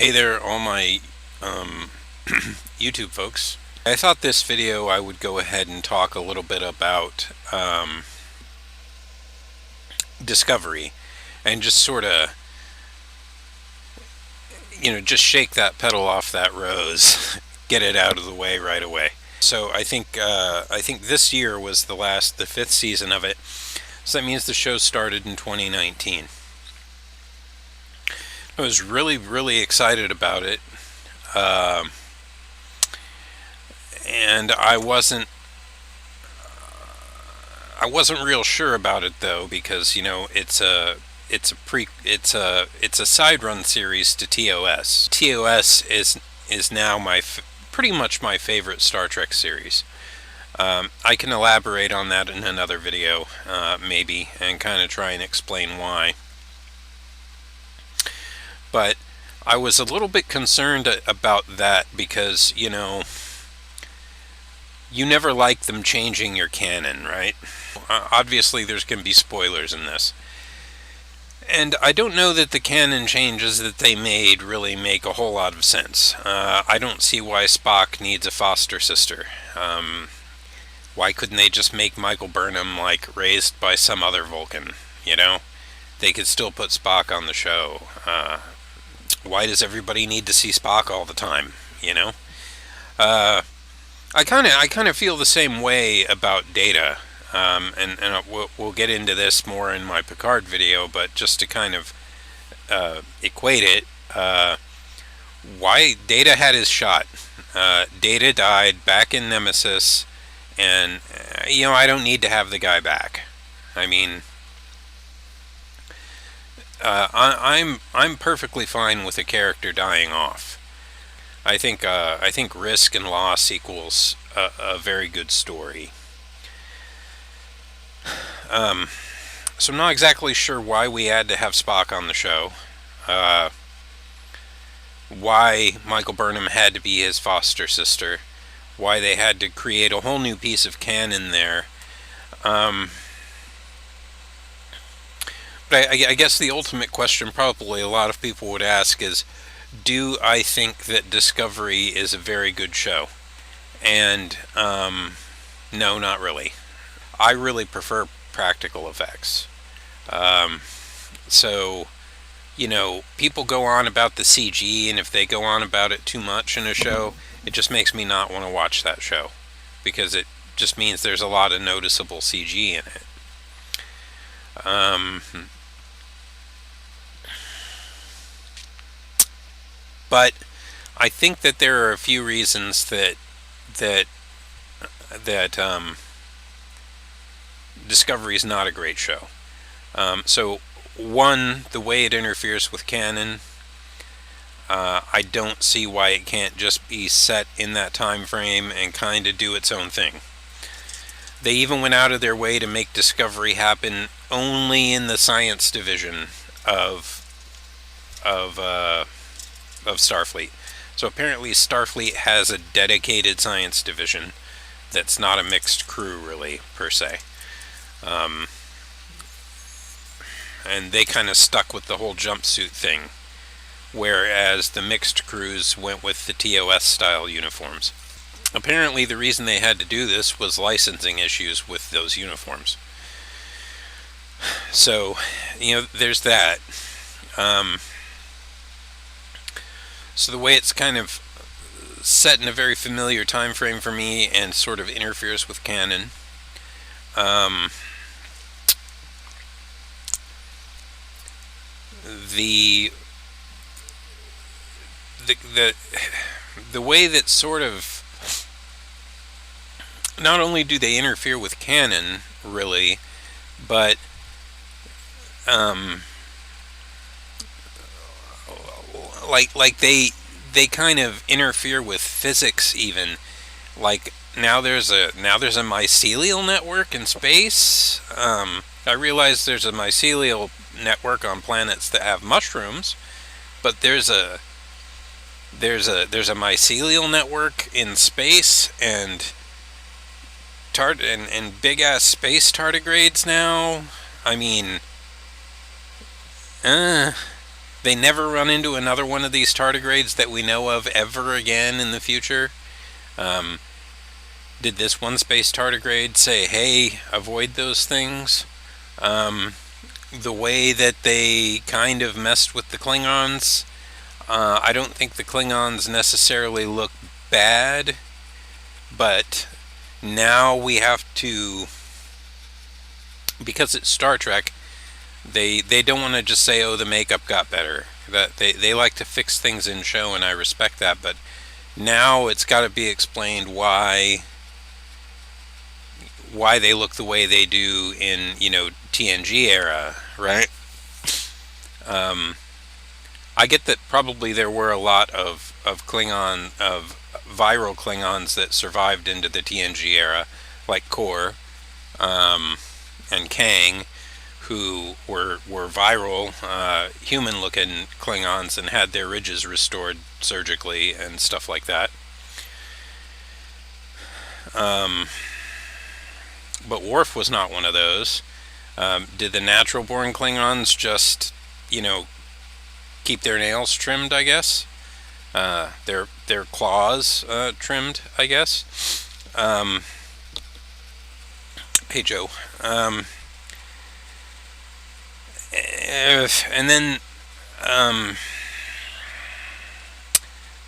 Hey there, all my um, YouTube folks. I thought this video I would go ahead and talk a little bit about Discovery and just sort of, just shake that pedal off that rose, get it out of the way right away. So I think this year was the fifth season of it. So that means the show started in 2019. I was really excited about it. Um and I wasn't real sure about it though, because it's a side run series to TOS. TOS is now pretty much my favorite Star Trek series. I can elaborate on that in another video, maybe, and kind of try and explain why. But I was a little bit concerned about that because, you never like them changing your canon, right? Obviously, there's going to be spoilers in this. And I don't know that the canon changes that they made really make a whole lot of sense. I don't see why Spock needs a foster sister. Why couldn't they just make Michael Burnham, like, raised by some other Vulcan, you know? They could still put Spock on the show. Why does everybody need to see Spock all the time, you know? I kind of feel the same way about Data, and we'll get into this more in my Picard video. But just to kind of equate it, why Data had his shot. Data died back in Nemesis, and I don't need to have the guy back. I mean, I'm perfectly fine with a character dying off. I think risk and loss equals a very good story. Um, so I'm not exactly sure why we had to have Spock on the show. Uh, why Michael Burnham had to be his foster sister. Why they had to create a whole new piece of canon there. Um, but I guess the ultimate question probably a lot of people would ask is, do I think that Discovery is a very good show? And no, not really. I really prefer practical effects. Um, so, people go on about the CG, and if they go on about it too much in a show, it just makes me not want to watch that show, because it just means there's a lot of noticeable CG in it. Um, but I think that there are a few reasons that that Discovery is not a great show. So, one, the way it interferes with canon. I don't see why it can't just be set in that time frame and kind of do its own thing. They even went out of their way to make Discovery happen only in the science division of of uh, of Starfleet. So apparently Starfleet has a dedicated science division that's not a mixed crew, really, per se. Um, and they kind of stuck with the whole jumpsuit thing, whereas the mixed crews went with the TOS style uniforms. Apparently, the reason they had to do this was licensing issues with those uniforms. So, there's that. Um, so the way it's kind of set in a very familiar time frame for me and sort of interferes with canon. Um, the the the way that sort of, not only do they interfere with canon, really, but um, like they kind of interfere with physics even. Like, now there's a mycelial network in space. I realize there's a mycelial network on planets that have mushrooms, but there's a mycelial network in space, and big ass space tardigrades now. I mean, uh, they never run into another one of these tardigrades that we know of ever again in the future. Did this one space tardigrade say, hey, avoid those things? The way that they kind of messed with the Klingons, I don't think the Klingons necessarily look bad, but now we have to, because it's Star Trek, they don't want to just say, oh, the makeup got better. That they like to fix things in show, and I respect that, but now it's got to be explained why they look the way they do in, TNG era, right? I get that probably there were a lot of viral Klingons that survived into the TNG era, like Kor, and Kang, who were viral, human-looking Klingons and had their ridges restored surgically and stuff like that. But Worf was not one of those. Did the natural-born Klingons just, keep their nails trimmed, I guess? Their claws trimmed, I guess? Hey, Joe. And then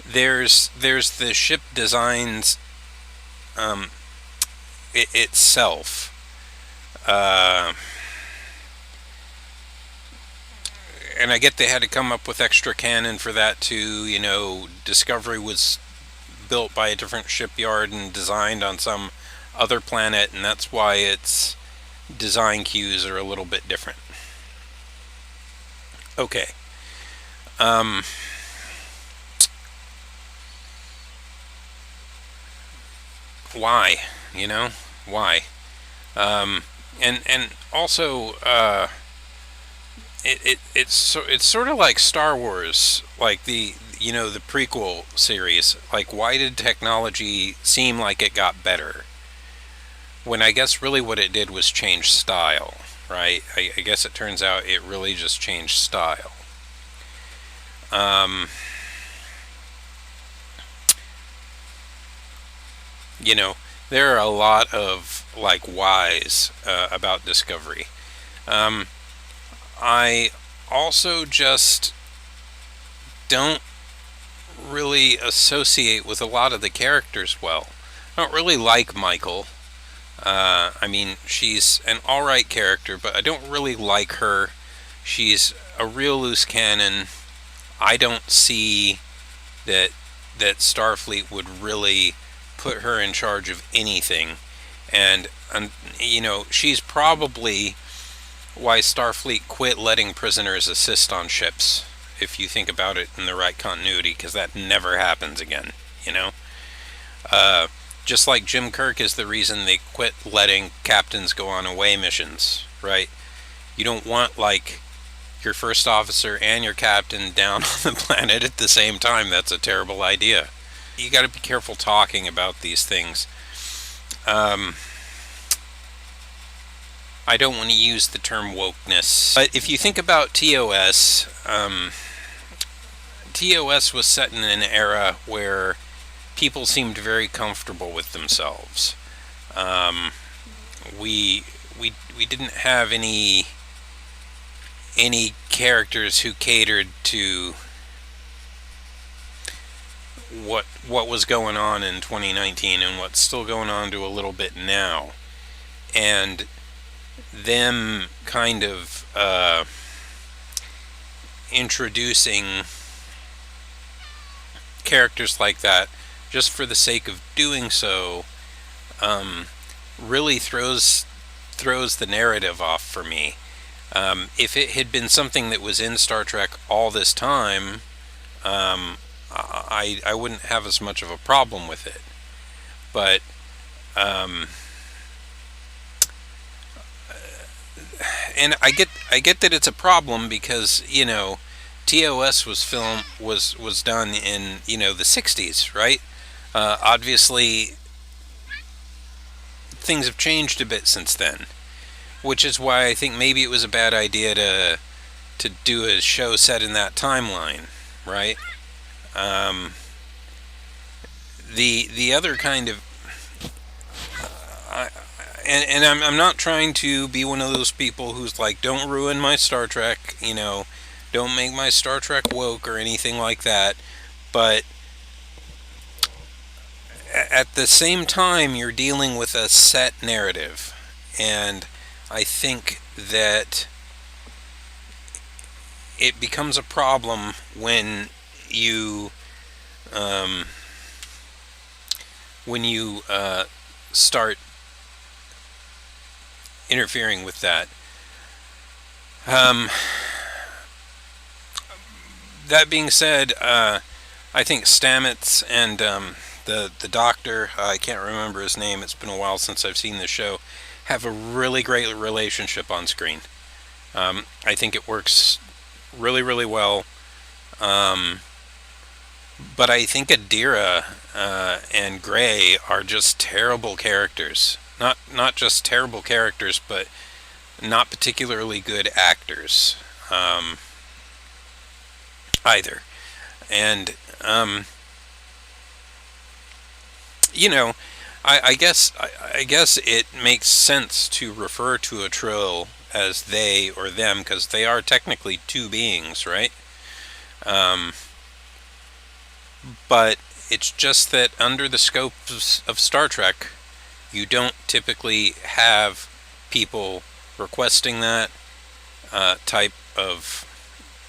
there's the ship designs itself. And I get they had to come up with extra canon for that too. Discovery was built by a different shipyard and designed on some other planet, and that's why its design cues are a little bit different. Okay. Why? Why? And also, it's sort of like Star Wars, like the prequel series. Like, why did technology seem like it got better when I guess really what it did was change style, right? I guess it turns out it really just changed style. There are a lot of whys about Discovery. I also just don't really associate with a lot of the characters well. I don't really like Michael. She's an alright character, but I don't really like her. She's a real loose cannon. I don't see that Starfleet would really put her in charge of anything. And she's probably why Starfleet quit letting prisoners assist on ships, if you think about it in the right continuity, because that never happens again, just like Jim Kirk is the reason they quit letting captains go on away missions, right? You don't want, your first officer and your captain down on the planet at the same time. That's a terrible idea. You got to be careful talking about these things. I don't want to use the term wokeness, but if you think about TOS, TOS was set in an era where people seemed very comfortable with themselves. We didn't have any characters who catered to what was going on in 2019 and what's still going on to a little bit now, and them kind of introducing characters like that just for the sake of doing so really throws the narrative off for me. If it had been something that was in Star Trek all this time, I wouldn't have as much of a problem with it. But and I get that it's a problem because TOS was done in the 60s, right? Obviously things have changed a bit since then, which is why I think maybe it was a bad idea to do a show set in that timeline, right? Um, the other kind of I, and I'm not trying to be one of those people who's like, don't ruin my Star Trek, don't make my Star Trek woke or anything like that. But at the same time, you're dealing with a set narrative, and I think that it becomes a problem when you um, start interfering with that. Um, that being said, I think Stamets and the doctor, I can't remember his name. It's been a while since I've seen the show. Have a really great relationship on screen. I think it works really, really well. Um, but I think Adira and Gray are just terrible characters. Not just terrible characters, but not particularly good actors either. And you know, I guess it makes sense to refer to a Trill as they or them because they are technically two beings, right? Um, but it's just that under the scope of Star Trek, you don't typically have people requesting that type of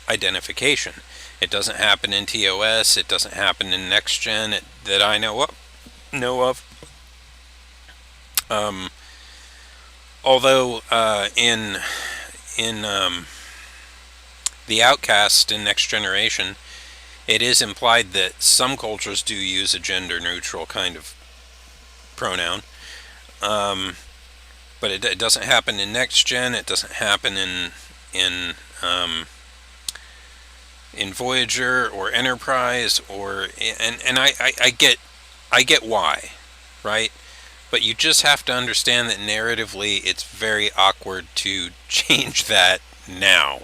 identification. It doesn't happen in TOS. It doesn't happen in Next Gen that I know of. Um, although in the Outcast in Next Generation, it is implied that some cultures do use a gender neutral kind of pronoun. Um, but it doesn't happen in Next Gen. It doesn't happen in um, in Voyager or Enterprise and I get why, right? But you just have to understand that narratively it's very awkward to change that now.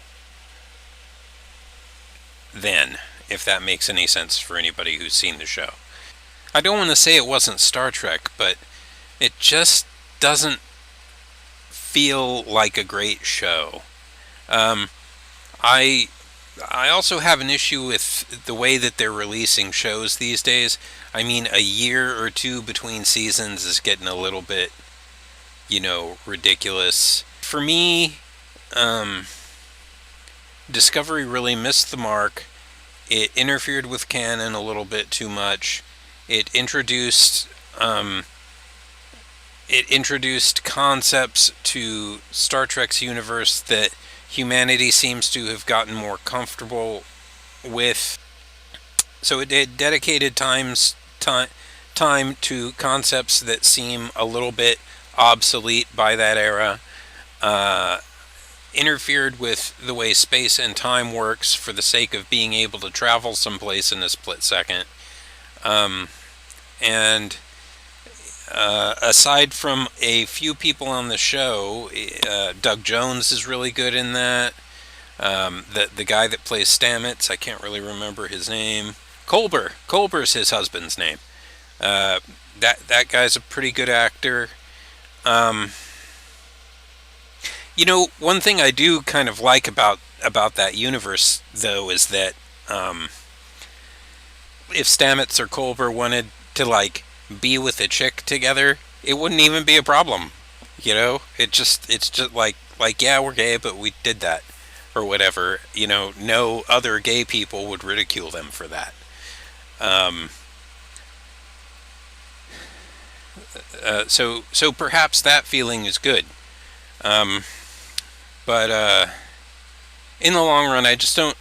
Then, if that makes any sense for anybody who's seen the show. I don't want to say it wasn't Star Trek, but it just doesn't feel like a great show. Um, I I also have an issue with the way that they're releasing shows these days. I mean, a year or two between seasons is getting a little bit, ridiculous. For me, um, Discovery really missed the mark. It interfered with canon a little bit too much. It introduced um, it introduced concepts to Star Trek's universe that humanity seems to have gotten more comfortable with. So it dedicated time to concepts that seem a little bit obsolete by that era. Uh, Interfered with the way space and time works for the sake of being able to travel someplace in a split second. Um, and Aside from a few people on the show, Doug Jones is really good in that. The guy that plays Stamets, I can't really remember his name. Culber's his husband's name. That guy's a pretty good actor. Um, One thing I do kind of like about that universe, though, is that if Stamets or Culber wanted to be with a chick together, it wouldn't even be a problem. It's just like yeah, we're gay, but we did that or whatever. No other gay people would ridicule them for that. Um, so perhaps that feeling is good. Um, but in the long run, I just don't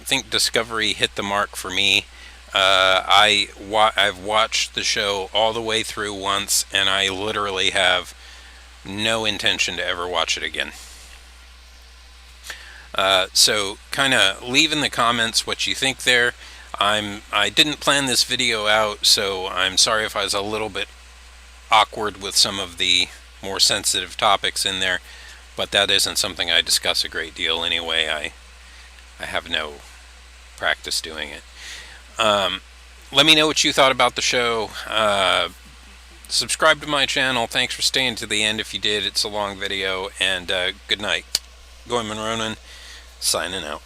think Discovery hit the mark for me. I've watched the show all the way through once, and I literally have no intention to ever watch it again. So kind of leave in the comments what you think there. I didn't plan this video out, so I'm sorry if I was a little bit awkward with some of the more sensitive topics in there, but that isn't something I discuss a great deal anyway. I have no practice doing it. Let me know what you thought about the show. Subscribe to my channel. Thanks for staying to the end if you did. It's a long video. And good night. Goemon Ronan, signing out.